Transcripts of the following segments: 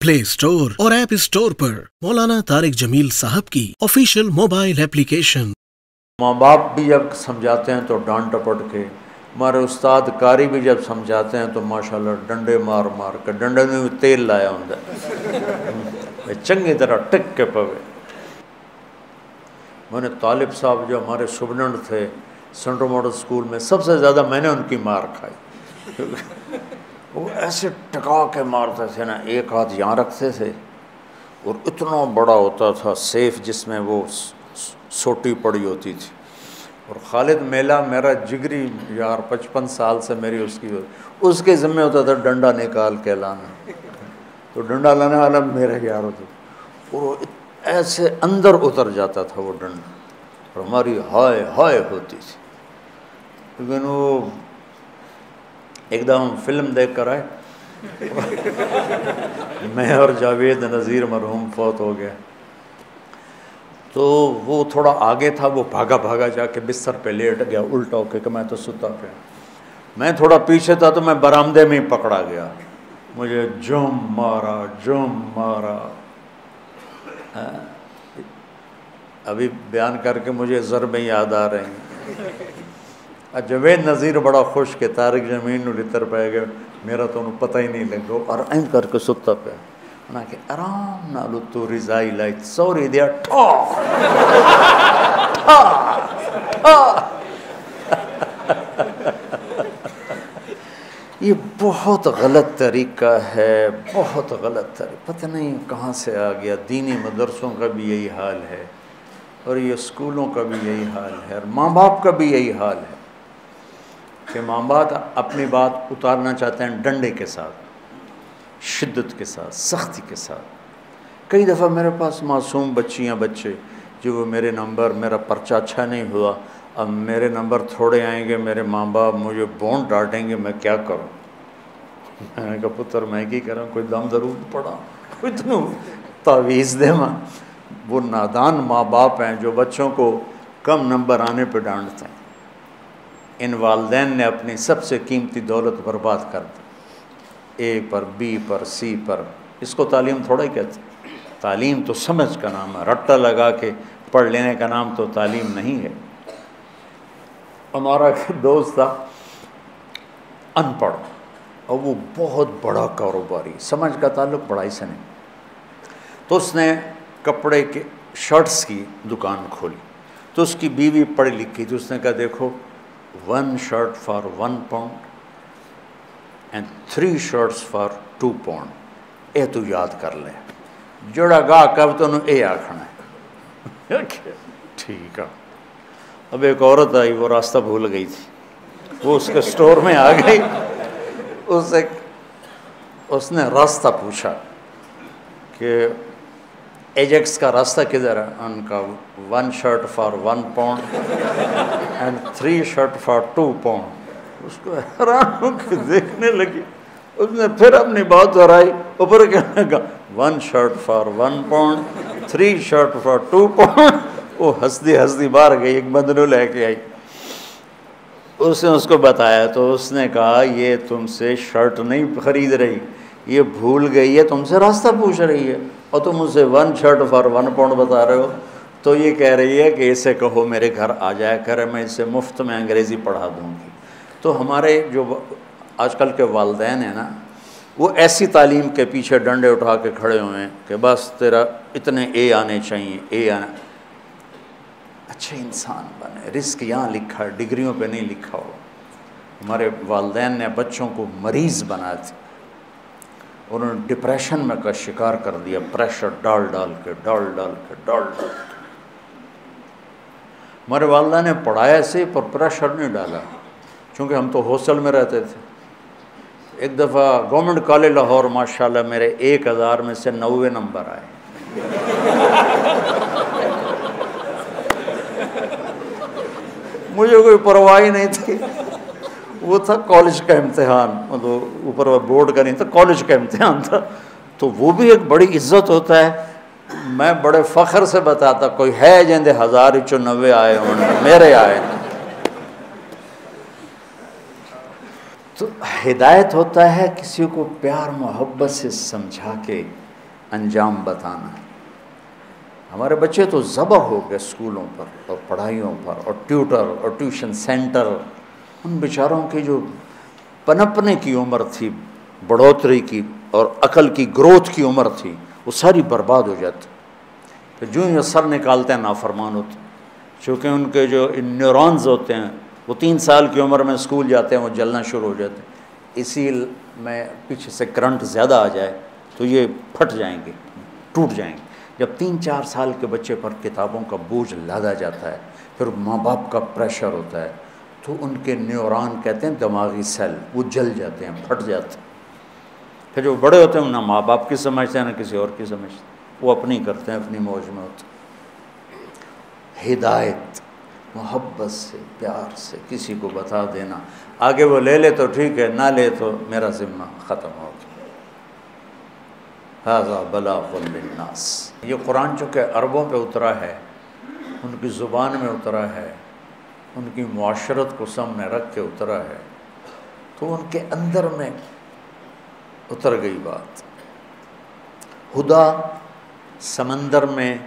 Play store और app store पर मौलाना तारिक जमील साहब की ऑफिशियल मोबाइल एप्लीकेशन। माँ बाप भी जब समझाते हैं तो डांट डपट के, हमारे उस्ताद कारी भी जब समझाते हैं तो माशाल्लाह डंडे मार मार के, डंडे में भी तेल लाया होंगे चंगी तरह टिक के पवे। मैंने तालिब साहब जो हमारे सुबनंड थे सेंट्रल मॉडल स्कूल में, सबसे ज़्यादा मैंने उनकी मार खाई। वो ऐसे टका के मारते थे ना, एक हाथ यहाँ रखते थे और इतना बड़ा होता था सेफ जिसमें वो सोटी पड़ी होती थी। और खालिद मेला मेरा जिगरी यार, 55 साल से मेरी उसके ज़िम्मे होता था डंडा निकाल के लाना, तो डंडा लाने वाला मेरे यार होता, और वो ऐसे अंदर उतर जाता था वो डंडा और हमारी हाय हाय होती थी। लेकिन वो एकदम फिल्म देख कर आए मैं और जावेद नज़ीर मरहूम फौत हो गया, तो वो थोड़ा आगे था, वो भागा भागा जाके बिस्तर पे लेट गया उल्टा होके कि मैं तो सुता पे। मैं थोड़ा पीछे था तो मैं बरामदे में ही पकड़ा गया, मुझे जुम मारा। अभी बयान करके मुझे ज़रबें याद आ रही हैं। जावेद नज़ीर बड़ा खुश के तारिक जमीन लितर पै गए, मेरा तो उन्हें पता ही नहीं लगे, और ऐन करके सुता पे ना कि आराम नालू तो रिजाई लाइट सॉरी दिया ये बहुत गलत तरीका है, बहुत गलत तरीका, पता नहीं कहाँ से आ गया। दीनी मदरसों का भी यही हाल है और ये स्कूलों का भी यही हाल है और माँ बाप का भी यही हाल है कि माँ बाप अपनी बात उतारना चाहते हैं डंडे के साथ, शिद्दत के साथ, सख्ती के साथ। कई दफ़ा मेरे पास मासूम बच्चियाँ बच्चे जो वो मेरे नंबर, मेरा पर्चा अच्छा नहीं हुआ, अब मेरे नंबर थोड़े आएंगे, मेरे माँ बाप मुझे बोंड डांटेंगे, मैं क्या करूँ। मैंने कहा पुत्र मैं क्या करूँ, कोई दम ज़रूर पड़ा, कोई तो तावीज़ दे माँ। वो नादान माँ बाप हैं जो बच्चों को कम नंबर आने पर डांटते हैं। इन वालदैन ने अपनी सबसे कीमती दौलत बर्बाद कर दी, ए पर, बी पर, सी पर। इसको तालीम थोड़ा ही कहते, तालीम तो समझ का नाम है, रट्टा लगा के पढ़ लेने का नाम तो तालीम नहीं है। हमारा दोस्त था अनपढ़ और वो बहुत बड़ा कारोबारी, समझ का ताल्लुक पढ़ाई से नहीं, तो उसने कपड़े के शर्ट्स की दुकान खोली। तो उसकी बीवी पढ़ी लिखी थी, उसने कहा देखो 1 shirt for 1 pound and 3 shirts for 2 pound, ये तू याद कर ले, जोड़ा गा कब तो ये आखना है। ठीक है। अब एक औरत आई, वो रास्ता भूल गई थी, वो उसके स्टोर में आ गई, उसने रास्ता पूछा कि एजेक्स का रास्ता किधर है। उनका 1 shirt for 1 pound and 3 shirt for 2 pound. उसको हैरान होकर देखने लगी, उसने फिर अपनी बात दोहराई, ऊपर कहने लगा 1 shirt for 1 pound 3 shirt for 2 pound. वो हंसती बाहर गई, एक बंदरू लेके आई, उसने उसको बताया तो उसने कहा ये तुमसे शर्ट नहीं खरीद रही, ये भूल गई है, तुमसे रास्ता पूछ रही है और तुम मुझसे 1 शर्ट फॉर 1 पाउंड बता रहे हो। तो ये कह रही है कि इसे कहो मेरे घर आ जाया करे, मैं इसे मुफ्त में अंग्रेज़ी पढ़ा दूँगी। तो हमारे जो आजकल के वालिदैन हैं ना, वो ऐसी तालीम के पीछे डंडे उठा के खड़े हुए हैं कि बस तेरा इतने ए आने चाहिए, ए आना, अच्छे इंसान बने। रिस्क यहाँ लिखा है, डिग्रियों पे नहीं लिखा हो। हमारे वालिदैन ने बच्चों को मरीज़ बना दिया, उन्होंने डिप्रेशन में का शिकार कर दिया, प्रेशर डाल डाल के। हमारे वालिदैन ने पढ़ाया से पर प्रेशर नहीं डाला, क्योंकि हम तो हॉस्टल में रहते थे। एक दफ़ा गवर्नमेंट कॉलेज लाहौर माशाल्लाह मेरे 1000 में से 90 नंबर आए। मुझे कोई परवाह ही नहीं थी, वो था कॉलेज का इम्तिहान, मतलब ऊपर बोर्ड का नहीं था, कॉलेज का इम्तिहान था, तो वो भी एक बड़ी इज्जत होता है। मैं बड़े फ़ख्र से बताता, कोई है जिंदे 1090 आए होने, मेरे आए। तो हिदायत होता है किसी को प्यार मोहब्बत से समझा के अंजाम बताना है। हमारे बच्चे तो ज़बह हो गए स्कूलों पर और पढ़ाइयों पर और ट्यूटर और ट्यूशन सेंटर। उन बेचारों की जो पनपने की उम्र थी, बढ़ोतरी की और अकल की ग्रोथ की उम्र थी, वो सारी बर्बाद हो जाती। फिर जो ही सर निकालते हैं नाफरमान होते, चूँकि उनके जो न्यूरॉन्स होते हैं वो 3 साल की उम्र में स्कूल जाते हैं, वो जलना शुरू हो जाते हैं। इसी में पीछे से करंट ज़्यादा आ जाए तो ये फट जाएंगे, टूट जाएंगे। जब 3-4 साल के बच्चे पर किताबों का बोझ लादा जाता है, फिर माँ बाप का प्रेशर होता है, तो उनके न्यूरॉन कहते हैं दिमागी सेल, वो जल जाते हैं, फट जाते हैं। फिर जो बड़े होते हैं ना माँ बाप की समझते हैं ना किसी और की समझते, वो अपनी करते हैं, अपनी मौज में होते। हिदायत मोहब्बत से, प्यार से किसी को बता देना, आगे वो ले ले तो ठीक है, ना ले तो मेरा ज़िम्मा ख़त्म हो गया। हाज़ा बलाग़ुल लिन्नास। ये कुरान चूँकि अरबों पे उतरा है, उनकी ज़ुबान में उतरा है, उनकी मुआशरत को सामने रख के उतरा है, तो उनके अंदर में उतर गई बात। हुदा समंदर में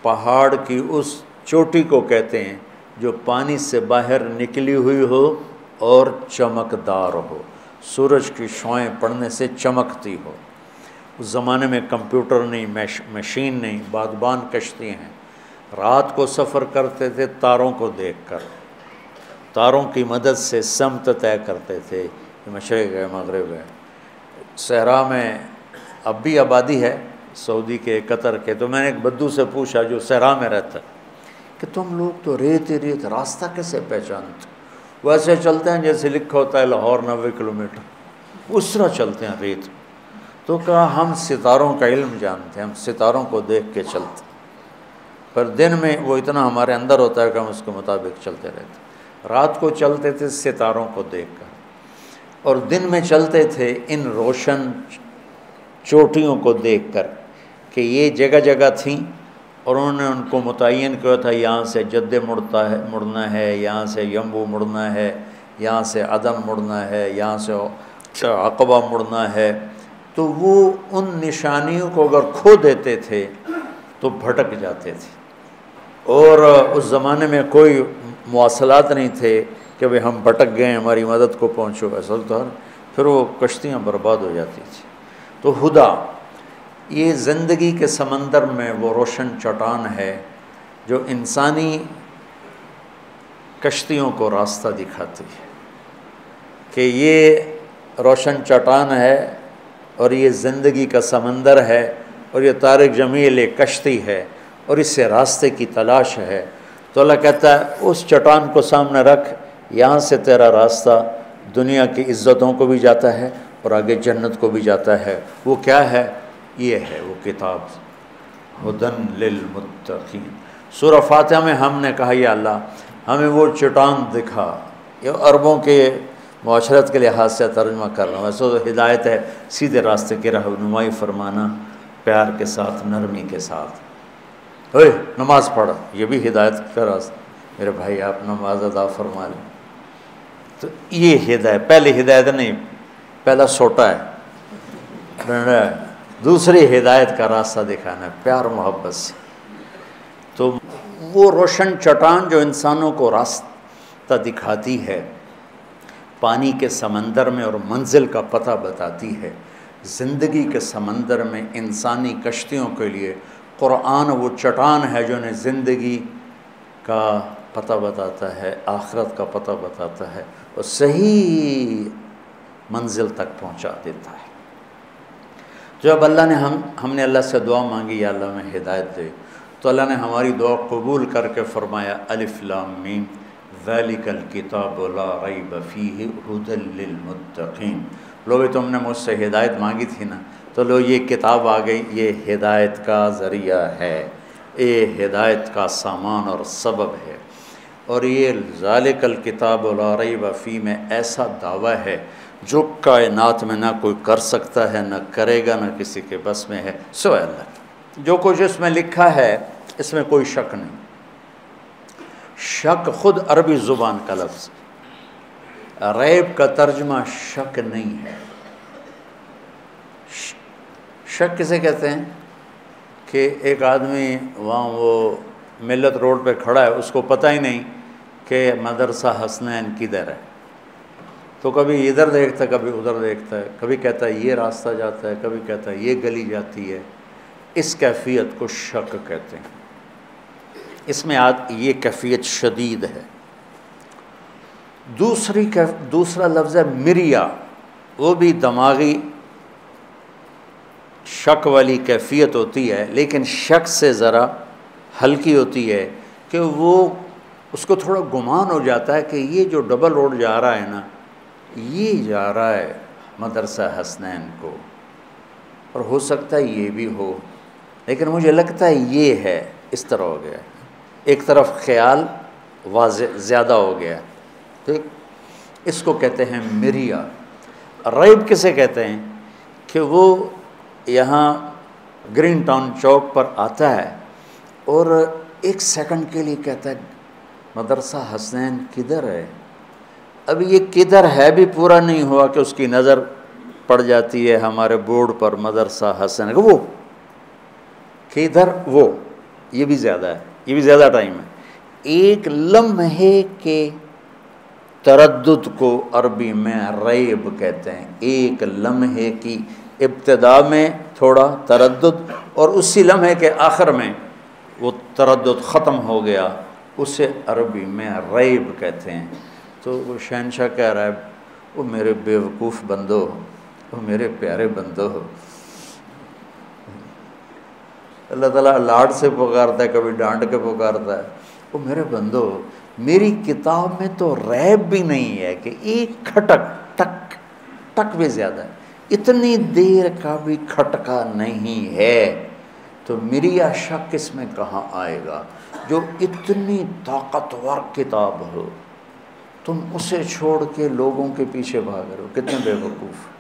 पहाड़ की उस चोटी को कहते हैं जो पानी से बाहर निकली हुई हो और चमकदार हो, सूरज की शॉएं पड़ने से चमकती हो। उस ज़माने में कंप्यूटर नहीं, मशीन नहीं, बागबान कश्तियाँ हैं। रात को सफ़र करते थे तारों को देखकर, तारों की मदद से समत तय करते थे, मशरिक़ है मगरिब है। सहरा में अब भी आबादी है सऊदी के, कतर के। तो मैंने एक बद्दू से पूछा जो सहरा में रहता है कि तुम लोग तो रेत ही रेत, रास्ता कैसे पहचानते? वैसे चलते हैं जैसे लिखा होता है लाहौर 90 किलोमीटर, उस तरह चलते हैं रेत। तो कहा हम सितारों का इल्म जानते हैं, हम सितारों को देख के चलते, पर दिन में वो इतना हमारे अंदर होता है कि हम उसके मुताबिक चलते रहते। रात को चलते थे सितारों को देखकर, और दिन में चलते थे इन रोशन चोटियों को देखकर कि ये जगह जगह थीं, और उन्होंने उनको मुतय्यन किया था यहाँ से जद्दे मुड़ना है, यहाँ से यम्बू मुड़ना है, यहाँ से अदम मुड़ना है, यहाँ से अक़बा मुड़ना है। तो वो उन निशानियों को अगर खो देते थे तो भटक जाते थे। और उस ज़माने में कोई मवासलात नहीं थे कि भाई हम भटक गए हमारी मदद को पहुँचो, ऐसा तो फिर वो कश्तियाँ बर्बाद हो जाती थी। तो हुदा ये ज़िंदगी के समंदर में वो रोशन चट्टान है जो इंसानी कश्तियों को रास्ता दिखाती है कि ये रोशन चट्टान है और ये ज़िंदगी का समंदर है, और ये तारिक जमील एक कश्ती है और इससे रास्ते की तलाश है। तो अल्लाह कहता है उस चट्टान को सामने रख, यहाँ से तेरा रास्ता दुनिया की इज़्ज़तों को भी जाता है और आगे जन्नत को भी जाता है। वो क्या है? ये है वो किताब, हुदन लिल मुत्तकीन। सूरह फातिहा में हमने कहा या अल्लाह हमें वो चट्टान दिखा। ये अरबों के मुआशरत के लिहाज से तर्जुमा कर रहा हूँ। वैसे तो हिदायत है सीधे रास्ते की रहनुमाई फरमाना, प्यार के साथ, नरमी के साथ। ओए नमाज़ पढ़, ये भी हिदायत का रास्ता। मेरे भाई आप नमाज अदा फरमा लें, तो ये हिदायत, पहली हिदायत नहीं, पहला सोटा है, दूसरी हिदायत का रास्ता दिखाना है प्यार मोहब्बत से। तो वो रोशन चट्टान जो इंसानों को रास्ता दिखाती है पानी के समंदर में और मंजिल का पता बताती है, ज़िंदगी के समंदर में इंसानी कश्तियों के लिए कुरान वो चट्टान है जो उन्हें ज़िंदगी का पता बताता है, आखिरत का पता बताता है और सही मंजिल तक पहुंचा देता है। जब अल्लाह ने हमने अल्लाह से दुआ मांगी या अल्लाह में हिदायत दे, तो अल्लाह ने हमारी दुआ कबूल करके फरमाया अलिफ लाम मीम ज़ालिकल किताबु ला रैब फ़ीहि हुदल लिल मुत्तक़ीन। लो तुमने मुझसे हिदायत मांगी थी ना, तो लो ये किताब आ गई, ये हिदायत का ज़रिया है, ये हिदायत का सामान और सबब है। और ये ज़ालिकल किताबु ला रैब फ़ीहि में ऐसा दावा है जो कायनात में ना कोई कर सकता है, ना करेगा, ना किसी के बस में है सिवाय अल्लाह। जो कुछ इसमें लिखा है इसमें कोई शक नहीं। शक खुद अरबी ज़ुबान का लफ्ज़, रैब का तर्जुमा शक नहीं है। शक किसे कहते हैं? कि एक आदमी वहाँ वो मिल्लत रोड पे खड़ा है, उसको पता ही नहीं कि मदरसा हसनैन किधर है। तो कभी इधर देखता है, कभी उधर देखता है, कभी कहता है ये रास्ता जाता है, कभी कहता है ये गली जाती है। इस कैफियत को शक कहते हैं। इसमें आज ये कैफियत शदीद है। दूसरा लफ्ज़ है मिरिया, वो भी दिमागी शक वाली कैफियत होती है, लेकिन शक से ज़रा हल्की होती है कि वो उसको थोड़ा गुमान हो जाता है कि ये जो डबल रोड जा रहा है ना, ये जा रहा है मदरसा हसनैन को, और हो सकता है ये भी हो, लेकिन मुझे लगता है ये है। इस तरह हो गया, एक तरफ ख्याल वाज़े ज़्यादा हो गया। ठीक, इसको कहते हैं मिरिया। रैब किसे कहते हैं कि वो यहाँ ग्रीन टाउन चौक पर आता है और एक सेकंड के लिए कहता है मदरसा हसनैन किधर है। अब ये किधर है भी पूरा नहीं हुआ कि उसकी नज़र पड़ जाती है हमारे बोर्ड पर मदरसा हसनैन, वो किधर, वो ये भी ज़्यादा है, ये भी ज़्यादा टाइम है। एक लम्हे के तरद्दुद को अरबी में रैब कहते हैं। एक लम्हे की इब्तिदा में थोड़ा तरद्दुद और उसी लम्हे के आखिर में वो तरद्दुद ख़त्म हो गया, उसे अरबी में रैब कहते हैं। तो वो शहनशाह कह रहा है, वो मेरे बेवकूफ़ बंदो, वो मेरे प्यारे बंदो। अल्लाह ताला लाड से पुकारता है, कभी डांट के पुकारता है। वो मेरे बंदो, मेरी किताब में तो रैब भी नहीं है कि एक खटक, टक टक भी ज़्यादा है, इतनी देर का भी खटका नहीं है। तो मिरिया शक इसमें कहाँ आएगा? जो इतनी ताकतवर किताब हो, तुम उसे छोड़ के लोगों के पीछे भाग रहे हो, कितने बेवकूफ़।